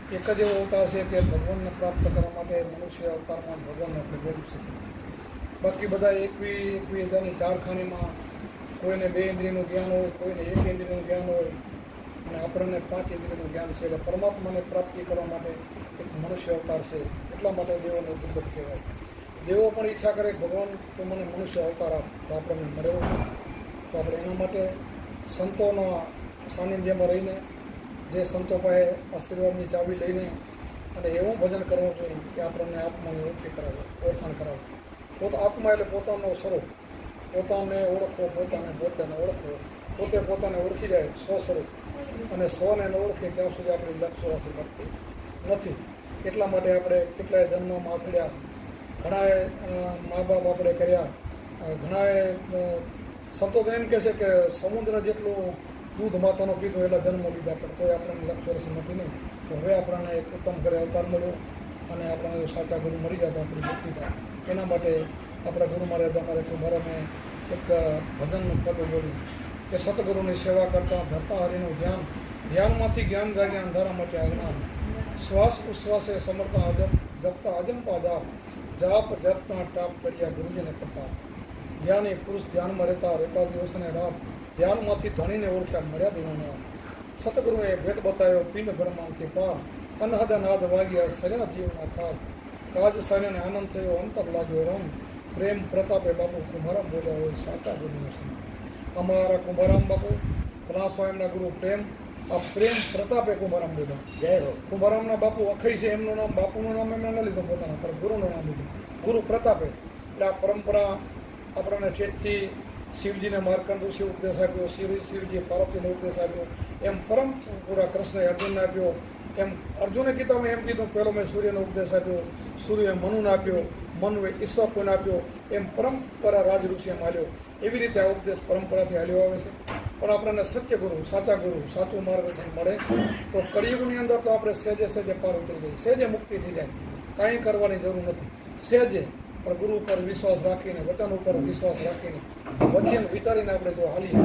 એક જ એવો અવતાર છે કે ભગવાનને પ્રાપ્ત કરવા માટે મનુષ્ય અવતારમાં ભગવાનને આપણે મેળવી શકીએ. બાકી બધા એકવી હજારની ચારખાનીમાં કોઈને 2 ઇન્દ્રિયનું જ્ઞાન હોય, કોઈને 1 ઇન્દ્રિયનું જ્ઞાન હોય, અને આપણને 5 ઇન્દ્રિયનું જ્ઞાન છે. એટલે પરમાત્માને પ્રાપ્તિ કરવા માટે એક મનુષ્ય અવતાર છે. એટલા માટે દેવોને દુર્લભ કહેવાય. દેવો પણ ઈચ્છા કરે ભગવાન તો મને મનુષ્ય અવતાર આપ, તો આપણને મળેલો છે. તો આપણે એના માટે સંતોના સાનિધ્યમાં રહીને, જે સંતો પાસે આશીર્વાદની ચાવી લઈને અને એવું ભજન કરવું જોઈએ કે આપણને આત્માની ઓળખાણ કરાવે. આત્મા એટલે પોતાનો સ્વરૂપ, પોતાને ઓળખવો, પોતાને ઓળખવો, પોતે પોતાને ઓળખી જાય સ્વસ્વરૂપ, અને સ્વને ઓળખે ત્યાં સુધી આપણી લક્ષ્ય રાશિ મળતી નથી. એટલા માટે આપણે કેટલાય જન્મમાં આથડ્યા, ઘણાએ મા બાપ આપણે કર્યા, ઘણાએ સંતો તો એમ કહે છે કે સમુદ્ર જેટલું દૂધ માતાનું પીધું એટલા જન્મો લીધા, પણ તોય આપણને લક્ષ્ય રાશિ મળતી નહીં. તો હવે આપણને એક ઉત્તમ ઘરે અવતાર મળ્યો, અને આપણને સાચા ગુરુ મળી જાય તો આપણી મુક્તિ થાય. એના માટે આપણા ગુરુ મહારાજ અમારે કુંભારામે એક ભજનનું પદ બોલ્યું કે સતગુરુની સેવા કરતાં ધરતા હરિનું ધ્યાન, ધ્યાનમાંથી જ્ઞાન જાગે અંધારા માટે અજ્ઞાન, શ્વાસ ઉશ્વાસે સમરતા જપતા અજંપા જાપ જપતા ટાપ કર્યા ગુરુજીને પ્રતાપ. જ્ઞાની પુરુષ ધ્યાનમાં રહેતા દિવસને રાત, ધ્યાનમાંથી ધણીને ઓળખ્યા મળ્યા દીવાના. સતગુરુએ ભેદ બતાવ્યો પિંડ બ્રહ્માંડથી પાર, અનહદ નાદ વાગ્યા સર્યા જીવના કાજ સાર્યાને આનંદ થયો અંતર લાગ્યો રંગ, પ્રેમ પ્રતાપે બાપુ કુંભારામ બોલ્યા હોય સાચા ગુરુનો સંગ. અમારા કુંભારામ બાપુ ઘણા સ્વામીના ગુરુ પ્રેમ, આ પ્રેમ પ્રતાપે કુંભારામ બોલ્યા. જય હો. કુંભારામના બાપુ અખઈ છે, એમનું નામ, બાપુનું નામ એમને ન લીધું પોતાના, પણ ગુરુનું નામ લીધું ગુરુ પ્રતાપે. એટલે આ પરંપરા આપણને ઠેઠથી શિવજીને માર્કંડ ઋષિ ઉપદેશ આપ્યો, શિવજીએ પાર્વતીને ઉપદેશ આપ્યો, એમ પૂરા કૃષ્ણએ અર્જુનને આપ્યો. એમ અર્જુને ગીતામાં એમ કીધું, પહેલો મેં સૂર્યનો ઉપદેશ આપ્યો, સૂર્યએ મનુને આપ્યો, મનુએ ઈશ્વરને આપ્યો, એમ પરંપરા રાજ ઋષિએ માલ્યો. એવી રીતે આ ઉપદેશ પરંપરાથી હાલ્યો આવે છે. પણ આપણને સત્ય ગુરુ, સાચા ગુરુ, સાચું માર્ગદર્શન મળે તો કળિયુગની અંદર તો આપણે સહેજે પાર ઉતરી જઈએ, સહેજે મુક્તિ થઈ જાય. કાંઈ કરવાની જરૂર નથી, સહેજે. પણ ગુરુ ઉપર વિશ્વાસ રાખીને, વચન ઉપર વિશ્વાસ રાખીને, વચન વિચારીને આપણે જો હાલીએ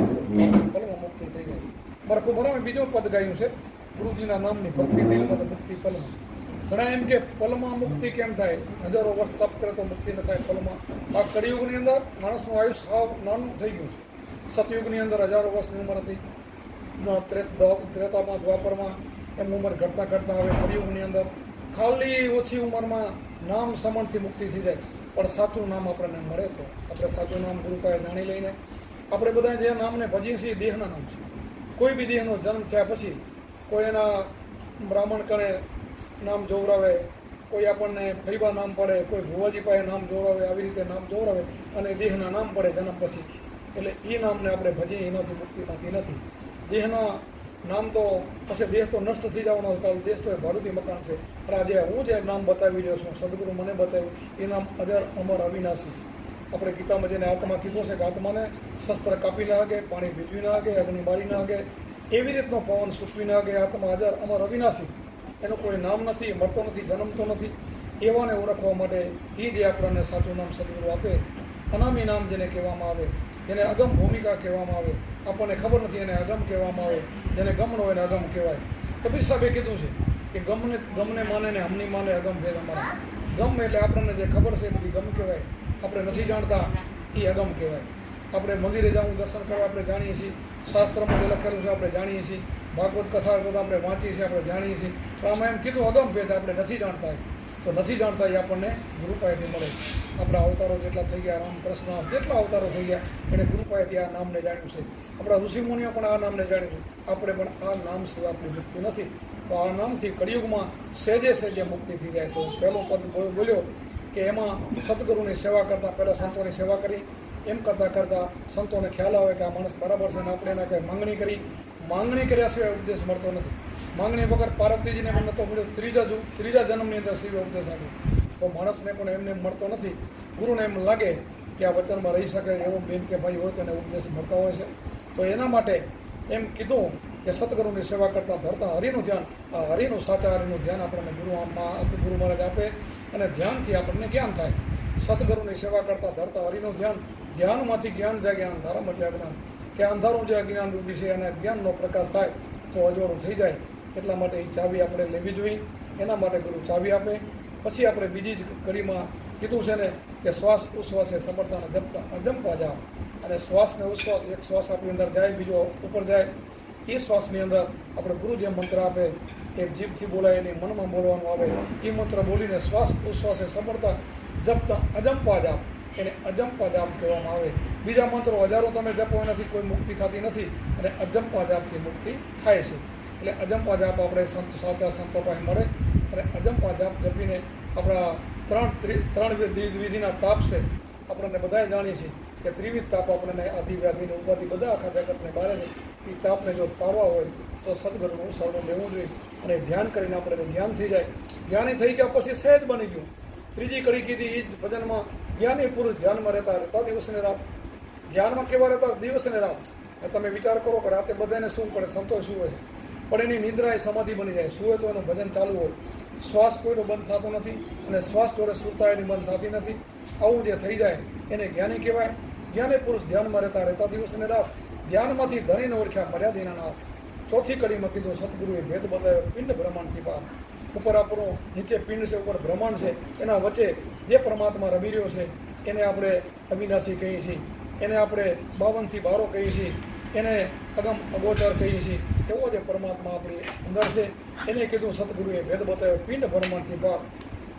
પલમાં મુક્તિ થઈ જાય. મારા કુંભારામે બીજો પદ ગાયું છે, ગુરુજીના નામની ભક્તિ દિલમાં તો મુક્તિ પલમાં. ઘણા એમ કે પલમાં મુક્તિ કેમ થાય, હજારો વર્ષ તપ કરે તો મુક્તિ ન થાય પલમાં. આ કળિયુગની અંદર માણસનું આયુષ સાવ નાનું થઈ ગયું છે. સતયુગની અંદર હજારો વર્ષની ઉંમર હતી, ત્રેતામાં દ્વાપરમાં એમની ઉંમર ઘટતા આવે. કળિયુગની અંદર ખાલી ઓછી ઉંમરમાં નામ સમણથી મુક્તિ થઈ જાય. પણ સાચું નામ આપણને મળે તો આપણે સાચું નામ ગુરુ પાસે જાણી લઈને, આપણે બધા જે નામને ભજીએ છીએ દેહના નામ છે. કોઈ બી દેહનો જન્મ થયા પછી કોઈ એના બ્રાહ્મણ કણે નામ જોવડાવે, કોઈ આપણને ફૈબા નામ પડે, કોઈ ભુવાજી પાસે નામ જોવડાવે, આવી રીતે નામ જોવડાવે અને દેહના નામ પડે જન્મ પછી. એટલે એ નામને આપણે ભજીએ, એનાથી મુક્તિ થતી નથી. દેહના નામ તો પછી દેહ તો નષ્ટ થઈ જવાનો, કાલ દેશ તો એ ભાડુથી મકાન છે. પણ આજે હું જે નામ બતાવી રહ્યો છું, સદગુરુ મને બતાવ્યું, એ નામ અજર અમર અવિનાશી છે. આપણે ગીતામાં જેને આત્મા કીધો છે કે આત્માને શસ્ત્ર કાપી ના હગે, પાણી ભીજવી ના હગે, અગ્નિ બાળી ના હગે, એવી રીતનો પવન સૂકવી ના હગે. આત્મા અજર અમર અવિનાશી, એનું કોઈ નામ નથી, મરતો નથી, જન્મતો નથી. એવાને ઓળખવા માટે એ જે આપણને સાચું નામ સદગુરુ આપે, અનામી નામ જેને કહેવામાં આવે, જેને અગમ ભૂમિકા કહેવામાં આવે, આપણને ખબર નથી એને અગમ કહેવામાં આવે, જેને ગમનો હોય એને અગમ કહેવાય. કબીર સાહેબે કીધું છે કે ગમને માને ને હમની માને અગમ ભેદ અમારા. ગમ એટલે આપણને જે ખબર છે એ બધી ગમ કહેવાય, આપણે નથી જાણતા એ અગમ કહેવાય. આપણે મંદિરે જવું, દર્શન કરવા આપણે જાણીએ છીએ, શાસ્ત્રમાં જે લખેલું છે આપણે જાણીએ છીએ, ભાગવત કથા બધા આપણે વાંચીએ છીએ, આપણે જાણીએ છીએ. પણ આમાં એમ કીધું અગમ ભેદ આપણે નથી જાણતા. તો નથી જાણતા એ આપણને ગુરુ પાસેથી મળે. આપણા અવતારો જેટલા થઈ ગયા, રામકૃષ્ણ જેટલા અવતારો થઈ ગયા, એણે ગુરુ પાસેથી આ નામને જાણ્યું છે. આપણા ઋષિમુનિઓ પણ આ નામને જાણ્યું છે. આપણે પણ આ નામ સિવાય આપણી મુક્તિ નથી. તો આ નામથી કળિયુગમાં સહેજે મુક્તિ થઈ જાય. તો પહેલો પદ બોલ્યો કે એમાં સદગુરુની સેવા કરતાં પહેલાં સંતોની સેવા કરી. એમ કરતાં સંતોને ખ્યાલ આવે કે આ માણસ બરાબર છે ને આપણે એના કંઈ માંગણી કર્યા સિવાય ઉપદેશ મળતો નથી. માંગણી વગર પાર્વતીજીને પણ નહોતો મળ્યો. ત્રીજા જન્મની અંદર શિવે ઉપદેશ આપ્યો. તો માણસને પણ એમને મળતો નથી. ગુરુને એમ લાગે કે આ વચનમાં રહી શકે એવો બેન કે ભાઈ હોય તો એને ઉપદેશ મળતા હોય છે. તો એના માટે એમ કીધું કે સતગુરુની સેવા કરતાં ધરતા હરિનું ધ્યાન, આ હરિનું સાચા હરિનું ધ્યાન આપણને ગુરુ મહારાજ આપે અને ધ્યાનથી આપણને જ્ઞાન થાય. સતગુરુની સેવા કરતાં ધરતા હરિનું ધ્યાન, ધ્યાનમાંથી જ્ઞાન જાગે, અંધારામાંથી અજ્ઞાન. કે અંધારું જે અજ્ઞાન રૂપી છે અને જ્ઞાનનો પ્રકાશ થાય તો અજોડું થઈ જાય. એટલા માટે એ ચાવી આપણે લેવી જોઈએ. એના માટે ગુરુ ચાવી આપે. પછી આપણે બીજી જ કડીમાં કીધું છે ને કે શ્વાસ ઉશ્વાસે સફળતાને જપતા અજંપા જાઓ. અને શ્વાસ ને ઉશ્વાસ, એક શ્વાસ આપણી અંદર જાય, બીજો ઉપર જાય. એ શ્વાસની અંદર આપણે ગુરુ જે મંત્ર આપે એ જીભથી બોલાય એની મનમાં બોલવાનું આવે. એ મંત્ર બોલીને શ્વાસ ઉશ્વાસે સફળતા જપતા અજંપા જાપ, એને અજંપા જાપ કહેવામાં આવે. બીજા મંત્રો હજારો તમે જપો એનાથી કોઈ મુક્તિ થતી નથી, અને અજંપા જાપથી મુક્તિ થાય છે. એટલે અજંપા જાપ આપણે સાચા સંતો પાસે મળે. અને અજંપા જાપ જપીને આપણા ત્રણ વિધિના તાપ છે. આપણને બધાએ જાણીએ છીએ કે ત્રિવિધ તાપ આપણને આધિ વ્યાધિને ઉપાધિ બધા આખા જગતને બારે છે. એ તાપને જો તારવા હોય તો સદગુરુનું શરણું લેવું જોઈએ. અને ધ્યાન કરીને આપણે જ્ઞાન થઈ જાય. જ્ઞાની થઈ ગયા પછી સહેજ બની ગયું. ત્રીજી કડી કીધી એ જ ભજનમાં, જ્ઞાની પુરુષ ધ્યાનમાં રહેતા દિવસને રાત. ધ્યાનમાં કેવા રહેતા દિવસને રાત. તમે વિચાર કરો કે રાતે બધાને શું પડે, સંતોષ શું હોય છે, પણ એની નિદ્રા એ સમાધિ બની જાય. શું હોય તો એનું ભજન ચાલુ હોય. શ્વાસ કોઈનો બંધ થતો નથી, અને શ્વાસ જોડે સુરતા એની બંધ થતી નથી. આવું જે થઈ જાય એને જ્ઞાની કહેવાય. જ્ઞાની પુરુષ ધ્યાનમાં રહેતા દિવસને રાત. ધ્યાનમાંથી ધણીને ઓળખ્યા મર્યાદિના નાથ. ચોથી કડીમાં કીધું સદગુરુએ ભેદ બતાવ્યો પિંડ બ્રહ્માંડથી બહાર. ઉપર આપણું નીચે પિંડ છે, ઉપર બ્રહ્માંડ છે. એના વચ્ચે જે પરમાત્મા રમી રહ્યો છે એને આપણે અવિનાશી કહીએ છીએ. એને આપણે 52થી બારો કહીએ છીએ. એને અગમ અગોચર કહીએ છીએ. એવો જે પરમાત્મા આપણી અંદર છે એને કીધું સદગુરુએ ભેદ બતાવ્યો પિંડ બ્રહ્માંડથી બહાર.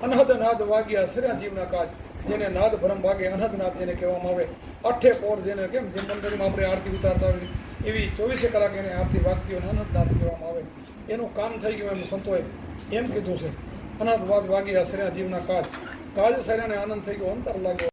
અનહદ નાદ વાગ્યા સર્યા જીવના કાજ. જેને નાદ ભરમ વાગે અનહદ નાદ જેને કહેવામાં આવે. આઠે પોર જેને કેમ જેમ મંદિરમાં આપણે આરતી ઉતારતા હોય એવી 24 કલાક એને આરતી વાગતી હોય અનહદ નાદ કહેવામાં આવે. એનું કામ થઈ ગયું એમ સંતોએ એમ કીધું છે. અનહદ વાગ્યા સર્યા જીવના કાજ. કાજ સર્યાને આનંદ થઈ ગયો, અંતર લાગ્યો.